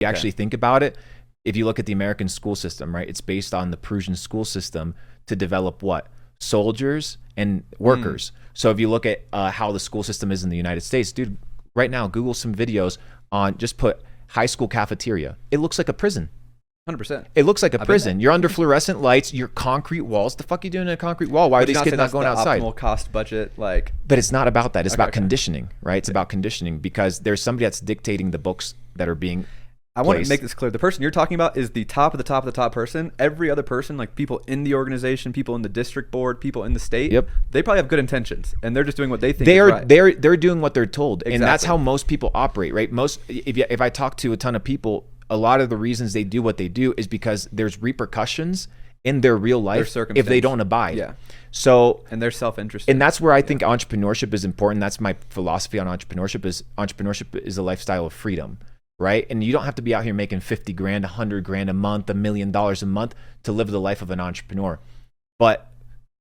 you actually think about it, if you look at the American school system, right, it's based on the Prussian school system to develop what? Soldiers and workers. So if you look at how the school system is in the United States, dude, right now, Google some videos on, just put high school cafeteria. It looks like a prison. 100%. It looks like a prison. You're under fluorescent lights. You're concrete walls. The fuck are you doing in a concrete wall? Why are these kids not going outside? Optimal cost budget, like. But it's not about that. It's about conditioning, right? It's about conditioning, because there's somebody that's dictating the books that are being. I want to make this clear. The person you're talking about is the top of the top of the top person. Every other person, like people in the organization, people in the district board, people in the state, they probably have good intentions, and they're just doing what they think is right. They're doing what they're told, and that's how most people operate, right? If I talk to a ton of people, a lot of the reasons they do what they do is because there's repercussions in their real life if they don't abide. Yeah. So, and they're self-interested. And that's where I think entrepreneurship is important. That's my philosophy on entrepreneurship is a lifestyle of freedom, right? And you don't have to be out here making 50 grand, 100 grand a month, $1 million a month to live the life of an entrepreneur. But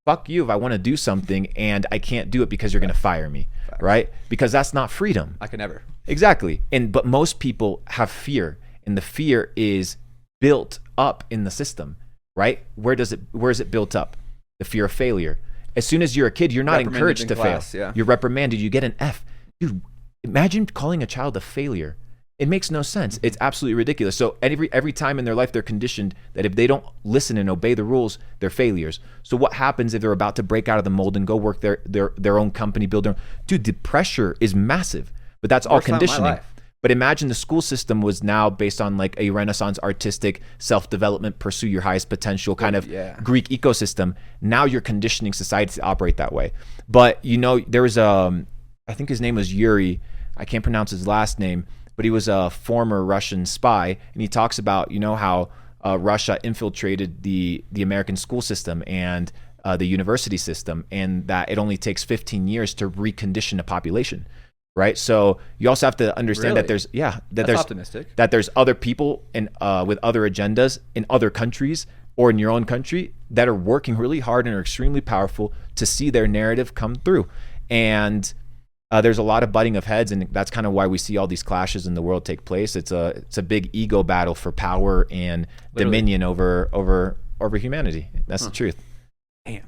fuck you if I want to do something and I can't do it because you're going to fire me, right? Because that's not freedom. I can never. Exactly. But most people have fear. And the fear is built up in the system, right? Where is it built up? The fear of failure. As soon as you're a kid, you're not encouraged to fail. Yeah. You're reprimanded. You get an F. Dude, imagine calling a child a failure. It makes no sense. It's absolutely ridiculous. So every time in their life, they're conditioned that if they don't listen and obey the rules, they're failures. So what happens if they're about to break out of the mold and go work their own company, build their own? Dude, the pressure is massive. But that's all conditioning. But imagine the school system was now based on like a Renaissance artistic self-development, pursue your highest potential kind of Greek ecosystem. Now you're conditioning society to operate that way. But there was I think his name was Yuri. I can't pronounce his last name, but he was a former Russian spy, and he talks about how Russia infiltrated the American school system and the university system, and that it only takes 15 years to recondition a population. Right, so you also have to understand that there's optimistic. That there's other people with other agendas in other countries or in your own country that are working really hard and are extremely powerful to see their narrative come through. And there's a lot of butting of heads, and that's kind of why we see all these clashes in the world take place. It's a big ego battle for power and dominion over humanity. That's the truth. Damn.